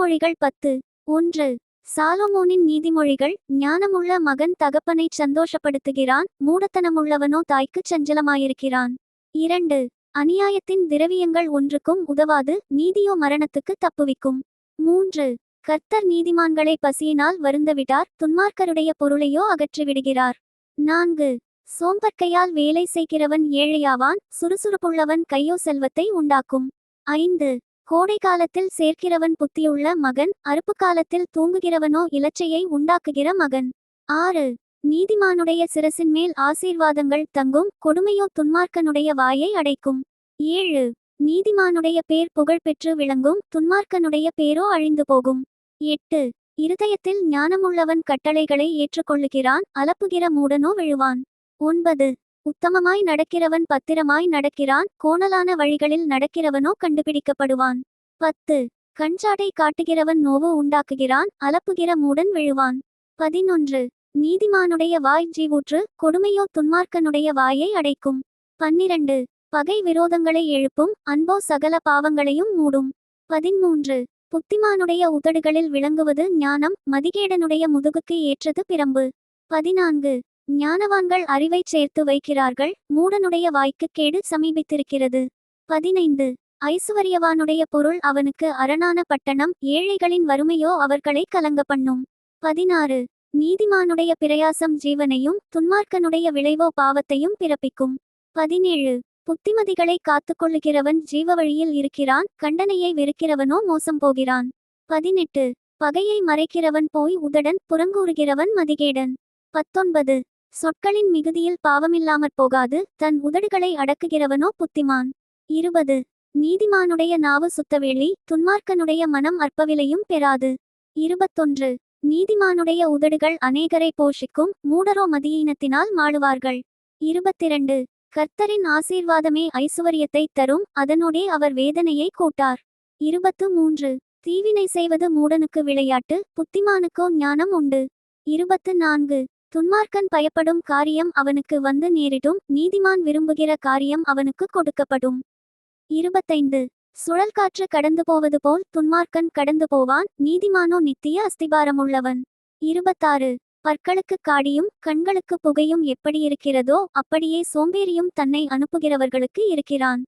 நீதிமொழிகள் 10:1. சாலமோனின் நீதிமொழிகள். ஞானமுள்ள மகன் தகப்பனைச் சந்தோஷப்படுத்துகிறான், மூடத்தனமுள்ளவனோ தாய்க்குச் சஞ்சலமாயிருக்கிறான். 2. அநியாயத்தின் திரவியங்கள் ஒன்றுக்கும் உதவாது, நீதியோ மரணத்துக்கு தப்புவிக்கும். 3. கர்த்தர் நீதிமான்களை பசியினால் வருந்தவிட்டார், துன்மார்க்கருடைய பொருளையோ அகற்றிவிடுகிறார். 4. சோம்பற்கையால் வேலை செய்கிறவன் ஏழையாவான், சுறுசுறுப்புள்ளவன் கையோ செல்வத்தை உண்டாக்கும். 5. கோடை காலத்தில் சேர்க்கிறவன் புத்தியுள்ள மகன், அறுப்பு காலத்தில் தூங்குகிறவனோ இலச்சையை உண்டாக்குகிற மகன். 6. நீதிமானுடைய சிரசின் மேல் ஆசீர்வாதங்கள் தங்கும், கொடுமையோ துன்மார்க்கனுடைய வாயை அடைக்கும். 7. நீதிமானுடைய பேர் புகழ் பெற்று விளங்கும், துன்மார்க்கனுடைய பேரோ அழிந்து போகும். 8. இருதயத்தில் ஞானமுள்ளவன் கட்டளைகளை ஏற்றுக்கொள்ளுகிறான், அலப்புகிற மூடனோ விழுவான். 9. உத்தமமாய் நடக்கிறவன் பத்திரமாய் நடக்கிறான், கோணலான வழிகளில் நடக்கிறவனோ கண்டுபிடிக்கப்படுவான். 10. கஞ்சாடை காட்டுகிறவன் நோவு உண்டாக்குகிறான், அலப்புகிற மூடன் விழுவான். 11. நீதிமானுடைய வாய் ஜீவூற்று, கொடுமையோ துன்மார்க்கனுடைய வாயை அடைக்கும். 12. பகை விரோதங்களை எழுப்பும், அன்போ சகல பாவங்களையும் மூடும். 13. புத்திமானுடைய உதடுகளில் விளங்குவது ஞானம், மதிகேடனுடைய முதுகுக்கு ஏற்றது பிரம்பு. 14. ஞானவான்கள் அறிவைச் சேர்த்து வைக்கிறார்கள், மூடனுடைய வாய்க்குக் கேடு சமீபித்திருக்கிறது. 15. ஐசுவரியவானுடைய பொருள் அவனுக்கு அரணான பட்டணம், ஏழைகளின் வறுமையோ அவர்களை கலங்க பண்ணும். 16. நீதிமானுடைய பிரயாசம் ஜீவனையும், துன்மார்க்கனுடைய விளைவோ பாவத்தையும் பிறப்பிக்கும். 17. புத்திமதிகளை காத்துக்கொள்ளுகிறவன் ஜீவவழியில் இருக்கிறான், கண்டனையை வெறுக்கிறவனோ மோசம் போகிறான். 18. பகையை மறைக்கிறவன் போய் உதடன், புறங்கூறுகிறவன் மதிகேடன். 19. சொற்களின் மிகுதியில் பாவமில்லாமற் போகாது, தன் உதடுகளை அடக்குகிறவனோ புத்திமான். 20. நீதிமானுடைய நாவு சுத்தவெளி, துன்மார்க்கனுடைய மனம் அற்பவிலையும் பெறாது. 21. நீதிமானுடைய உதடுகள் அநேகரை போஷிக்கும், மூடரோ மதியீனத்தினால் மாளுவார்கள். 22. கர்த்தரின் ஆசீர்வாதமே ஐசுவரியத்தை தரும், அதனோடே அவர் வேதனையை கூட்டார். 23. தீவினை செய்வது மூடனுக்கு விளையாட்டு, புத்திமானுக்கோ ஞானம் உண்டு. 24. துன்மார்க்கன் பயப்படும் காரியம் அவனுக்கு வந்து நேரிடும், நீதிமான் விரும்புகிற காரியம் அவனுக்கு கொடுக்கப்படும். 25. சுழல் காற்று கடந்து போவது போல் துன்மார்க்கன் கடந்து போவான், நீதிமானோ நித்திய அஸ்திபாரமுள்ளவன். 26. பற்களுக்கு காடியும் கண்களுக்கு புகையும் எப்படியிருக்கிறதோ அப்படியே சோம்பேறியும் தன்னை அனுப்புகிறவர்களுக்கு இருக்கிறான்.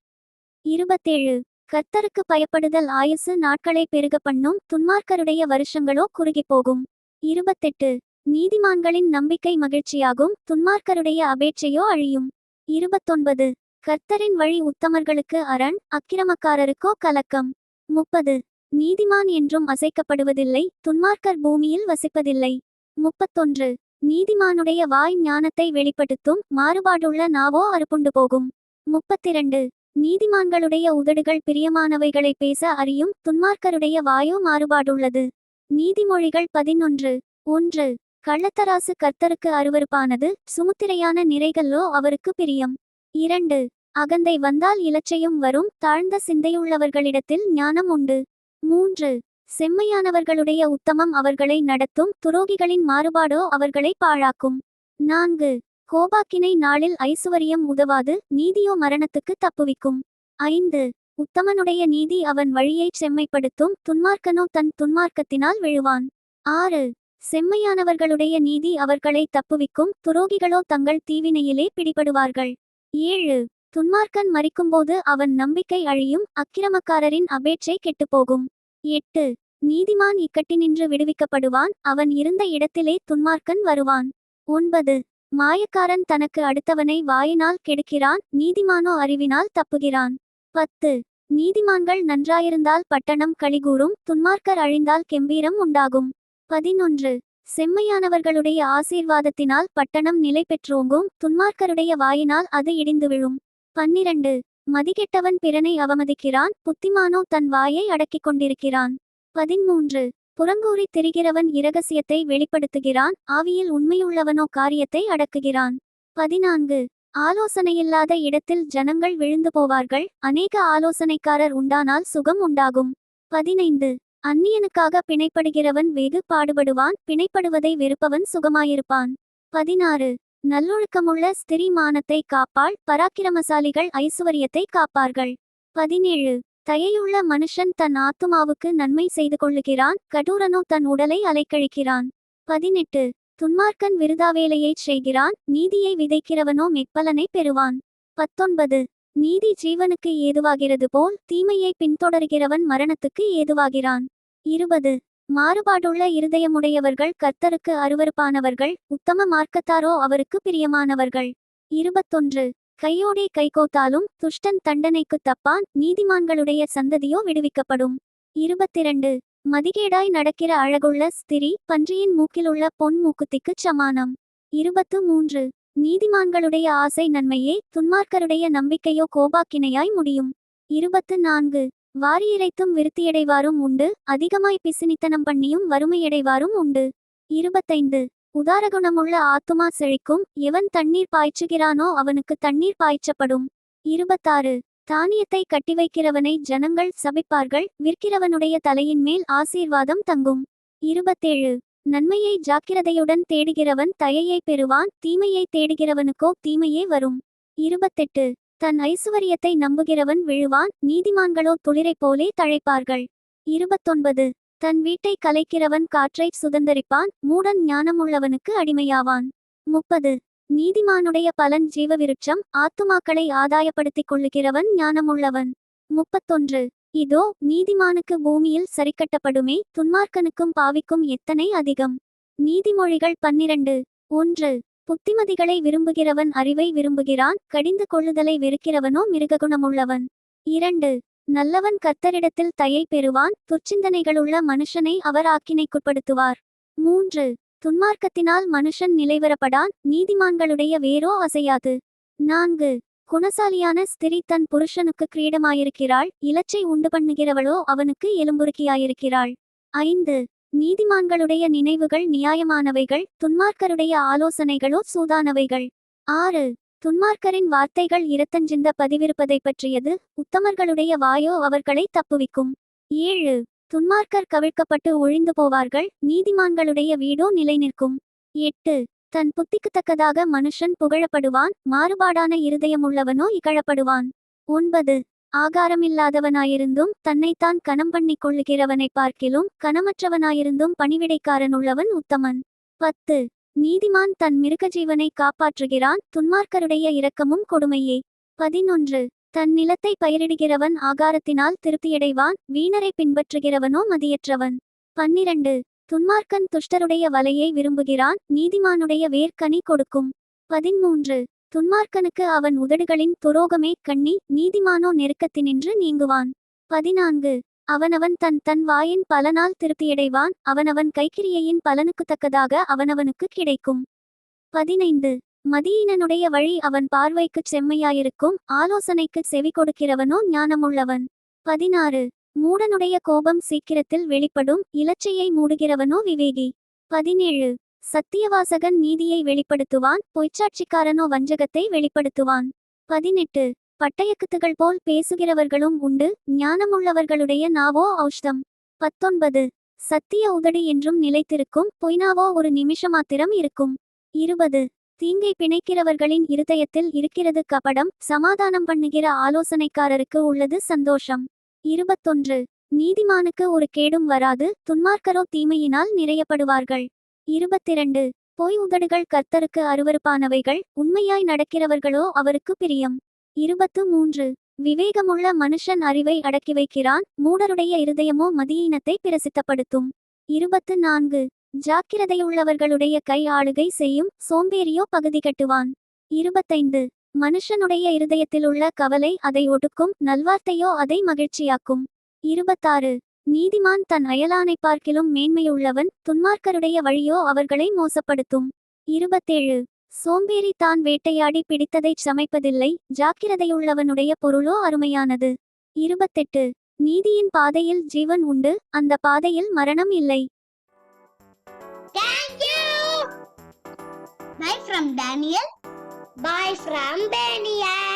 27. கர்த்தருக்கு பயப்படுதல் ஆயுசு நாட்களை பெருக பண்ணும், துன்மார்க்கருடைய வருஷங்களோ குறுகிப்போகும். 28. நீதிமான்களின் நம்பிக்கை மகிழ்ச்சியாகும், துன்மார்க்கருடைய அபேட்சையோ அழியும். 29. கர்த்தரின் வழி உத்தமர்களுக்கு அரண், அக்கிரமக்காரருக்கோ கலக்கம். 30. நீதிமான் என்றும் அசைக்கப்படுவதில்லை, துன்மார்க்கர் பூமியில் வசிப்பதில்லை. 31. நீதிமானுடைய வாய் ஞானத்தை வெளிப்படுத்தும், மாறுபாடுள்ள நாவோ அறுப்புண்டு போகும். 32. நீதிமான்களுடைய உதடுகள் பிரியமானவைகளை பேச அறியும், துன்மார்க்கருடைய வாயோ மாறுபாடுள்ளது. நீதிமொழிகள் 11:1. கள்ளத்தராசு கர்த்தருக்கு அருவருப்பானது, சுமுத்திரையான நிறைகளோ அவருக்கு பிரியம். 2. அகந்தை வந்தால் இலச்சையும் வரும், தாழ்ந்த சிந்தையுள்ளவர்களிடத்தில் ஞானம் உண்டு. 3. செம்மையானவர்களுடைய உத்தமம் அவர்களை நடத்தும், துரோகிகளின் மாறுபாடோ அவர்களை பாழாக்கும். 4. கோபாக்கினை நாளில் ஐசுவரியம் உதவாது, நீதியோ மரணத்துக்கு தப்புவிக்கும். 5. உத்தமனுடைய நீதி அவன் வழியைச் செம்மைப்படுத்தும், துன்மார்க்கனோ தன் துன்மார்க்கத்தினால் விழுவான். 6. செம்மையானவர்களுடைய நீதி அவர்களை தப்புவிக்கும், துரோகிகளோ தங்கள் தீவினையிலே பிடிபடுவார்கள். 7. துன்மார்க்கன் மரிக்கும்போது அவன் நம்பிக்கை அழியும், அக்கிரமக்காரரின் அபேட்சை கெட்டுப்போகும். 8. நீதிமான் இக்கட்டினின்று விடுவிக்கப்படுவான், அவன் இருந்த இடத்திலே துன்மார்க்கன் வருவான். 9. மாயக்காரன் தனக்கு அடுத்தவனை வாயினால் கெடுக்கிறான், நீதிமானோ அறிவினால் தப்புகிறான். 10. நீதிமான்கள் நன்றாயிருந்தால் பட்டணம் களிகூரும், துன்மார்க்கர் அழிந்தால் கெம்பீரம் உண்டாகும். 11. செம்மையானவர்களுடைய ஆசீர்வாதத்தினால் பட்டணம் நிலை பெற்றோங்கும், துன்மார்க்கருடைய வாயினால் அது இடிந்து விழும். 12. மதிகெட்டவன் பிறனை அவமதிக்கிறான், புத்திமானோ தன் வாயை அடக்கிக் கொண்டிருக்கிறான். 13. புறங்கூறி திரிகிறவன் இரகசியத்தை வெளிப்படுத்துகிறான், ஆவியில் உண்மையுள்ளவனோ காரியத்தை அடக்குகிறான். 14. ஆலோசனையில்லாத இடத்தில் ஜனங்கள் விழுந்து போவார்கள், அநேக ஆலோசனைக்காரர் உண்டானால் சுகம் உண்டாகும். 15. அந்நியனுக்காக பிணைப்படுகிறவன் வெகு பாடுபடுவான், பிணைப்படுவதை வெறுப்பவன் சுகமாயிருப்பான். 16. நல்லொழுக்கமுள்ள ஸ்திரீ மானத்தை காப்பாள், பராக்கிரமசாலிகள் ஐசுவரியத்தை காப்பார்கள். 17. தயையுள்ள மனுஷன் தன் ஆத்துமாவுக்கு நன்மை செய்து கொள்ளுகிறான், கடூரனோ தன் உடலை அலைக்கழிக்கிறான். 18 துன்மார்க்கன் விருதாவேலையைச் செய்கிறான், நீதியை விதைக்கிறவனோ மெப்பலனை பெறுவான். 19 நீதி ஜீவனுக்கு ஏதுவாகிறது போல் தீமையை பின்தொடர்கிறவன் மரணத்துக்கு ஏதுவாகிறான். 20 மாறுபாடுள்ள இருதயமுடையவர்கள் கர்த்தருக்கு அருவருப்பானவர்கள், உத்தம மார்க்கத்தாரோ அவருக்கு பிரியமானவர்கள். 21 கையோடே கைகோத்தாலும் துஷ்டன் தண்டனைக்கு தப்பான், நீதிமான்களுடைய சந்ததியோ விடுவிக்கப்படும். 22 மதிகேடாய் நடக்கிற அழகுள்ள ஸ்திரீ பன்றியின் மூக்கிலுள்ள பொன் மூக்குத்திக்குச் சமானம். 23 நீதிமான்களுடைய ஆசை நன்மையே, துன்மார்க்கருடைய நம்பிக்கையோ கோபாக்கினையாய் முடியும். 24 வாரியிறைத்தும் விருத்தியடைவாரும் உண்டு, அதிகமாய் பிசினித்தனம் பண்ணியும் வறுமையடைவாரும் உண்டு. 25 உதாரகுணமுள்ள ஆத்துமா செழிக்கும், எவன் தண்ணீர் பாய்ச்சுகிறானோ அவனுக்கு தண்ணீர் பாய்ச்சப்படும். 26 தானியத்தை கட்டிவைக்கிறவனை ஜனங்கள் சபிப்பார்கள், விற்கிறவனுடைய தலையின் மேல் ஆசீர்வாதம் தங்கும். 27 நன்மையை ஜாக்கிரதையுடன் தேடுகிறவன் தயையை பெறுவான், தீமையை தேடுகிறவனுக்கோ தீமையே வரும். 28 தன் ஐசுவரியத்தை நம்புகிறவன் விழுவான், நீதிமான்களோ துளிரைப் போலே தழைப்பார்கள். 29 தன் வீட்டை கலைக்கிறவன் காற்றை சுதந்தரிப்பான், மூடன் ஞானமுள்ளவனுக்கு அடிமையாவான். 30 நீதிமானுடைய பலன் ஜீவவிருட்சம், ஆத்துமாக்களை ஆதாயப்படுத்திக் கொள்ளுகிறவன் ஞானமுள்ளவன். 31 இதோ நீதிமானுக்கு பூமியில் சரிக்கட்டப்படுமே, துன்மார்க்கனுக்கும் பாவிக்கும் எத்தனை அதிகம். நீதிமொழிகள் 12:1 புத்திமதிகளை விரும்புகிறவன் அறிவை விரும்புகிறான், கடிந்து கொள்ளுதலை வெறுக்கிறவனோ மிருககுணமுள்ளவன். 2 நல்லவன் கர்த்தரிடத்தில் தயை பெறுவான், துர்ச்சிந்தனைகளுள்ள மனுஷனை அவர் ஆக்கினைக்குட்படுத்துவார். 3 துன்மார்க்கத்தினால் மனுஷன் நிலைவரப்படான், நீதிமான்களுடைய வேரோ அசையாது. 4 குணசாலியான ஸ்திரீ தன் புருஷனுக்கு கிரீடமாயிருக்கிறாள், இலச்சை உண்டு பண்ணுகிறவளோ அவனுக்கு எலும்புருக்கியாயிருக்கிறாள். 5 நீதிமான்களுடைய நினைவுகள் நியாயமானவைகள், துன்மார்க்கருடைய ஆலோசனைகளோ சூதானவைகள். 6 துன்மார்க்கரின் வார்த்தைகள் இரத்தஞ்சிந்த பதிவிருப்பதை பற்றியது, உத்தமர்களுடைய வாயோ அவர்களை தப்புவிக்கும். 7 துன்மார்க்கர் கவிழ்க்கப்பட்டு ஒழிந்து போவார்கள், நீதிமான்களுடைய வீடோ நிலை நிற்கும். 8 தன் புத்திக்குத்தக்கதாக மனுஷன் புகழப்படுவான், மாறுபாடான இருதயமுள்ளவனோ இகழப்படுவான். 9 ஆகாரமில்லாதவனாயிருந்தும் தன்னைத்தான் கனம் பண்ணிக் கொள்ளுகிறவனை பார்க்கிலும் கனமற்றவனாயிருந்தும் பணிவிடைக்காரனுள்ளவன் உத்தமன். 10 நீதிமான் தன் மிருகஜீவனை காப்பாற்றுகிறான், துன்மார்க்கருடைய இரக்கமும் கொடுமையே. 11 தன் நிலத்தை பயிரிடுகிறவன் ஆகாரத்தினால் திருப்தியடைவான், வீணரை பின்பற்றுகிறவனோ மதியற்றவன். 12 துன்மார்க்கன் துஷ்டருடைய வலையை விரும்புகிறான், நீதிமானுடைய வேர்க்கனி கொடுக்கும். 13 துன்மார்க்கனுக்கு அவன் உதடுகளின் துரோகமே கண்ணி, நீதிமானோ நெருக்கத்தினின்று நீங்குவான். 14 அவனவன் தன் தன் வாயின் பலனால் திருப்தியடைவான், அவனவன் கைக்கிரியையின் பலனுக்குத்தக்கதாக அவனவனுக்கு கிடைக்கும். 15 மதியீனனுடைய வழி அவன் பார்வைக்குச் செம்மையாயிருக்கும், ஆலோசனைக்குச் செவி கொடுக்கிறவனோ ஞானமுள்ளவன். 16 மூடனுடைய கோபம் சீக்கிரத்தில் வெளிப்படும், இலச்சையை மூடுகிறவனோ விவேகி. 17 சத்தியவாசகன் நீதியை வெளிப்படுத்துவான், பொய்ச்சாட்சிக்காரனோ வஞ்சகத்தை வெளிப்படுத்துவான். 18 பட்டயக்குத்துகள் போல் பேசுகிறவர்களும் உண்டு, ஞானமுள்ளவர்களுடைய நாவோ ஔஷதம். 19 சத்திய உதடு என்றும் நிலைத்திருக்கும், பொய்னாவோ ஒரு நிமிஷமாத்திரம் இருக்கும். 20 தீங்கை பிணைக்கிறவர்களின் இருதயத்தில் இருக்கிறது கபடம், சமாதானம் பண்ணுகிற ஆலோசனைக்காரருக்கு உள்ளது சந்தோஷம். 21 நீதிமானுக்கு ஒரு கேடும் வராது, துன்மார்க்கரோ தீமையினால் நிறையப்படுவார்கள். 22 பொய் உதடுகள் கர்த்தருக்கு அருவருப்பானவைகள், உண்மையாய் நடக்கிறவர்களோ அவருக்கு பிரியம். 23 விவேகமுள்ள மனுஷன் அறிவை அடக்கி வைக்கிறான், மூடருடைய இருதயமோ மதியீனத்தை பிரசித்தப்படுத்தும். 24 ஜாக்கிரதையுள்ளவர்களுடைய கை ஆளுகை செய்யும், சோம்பேறியோ பகுதி கட்டுவான். 25 மனுஷனுடைய இருதயத்திலுள்ள கவலை அதை ஒடுக்கும், நல்வார்த்தையோ அதை மகிழ்ச்சியாக்கும். 26 நீதிமான் தன் அயலானை பார்க்கிலும் மேன்மையுள்ளவன், துன்மார்க்கருடைய வழியோ அவர்களை மோசப்படுத்தும். 27 சோம்பேறி தான் வேட்டையாடி பிடித்ததைச் சமைப்பதில்லை, ஜாக்கிரதையுள்ளவனுடைய பொருளோ அருமையானது. 28 நீதியின் பாதையில் ஜீவன் உண்டு, அந்த பாதையில் மரணம் இல்லை. Thank you. Bye from Daniel. Bye from Daniel.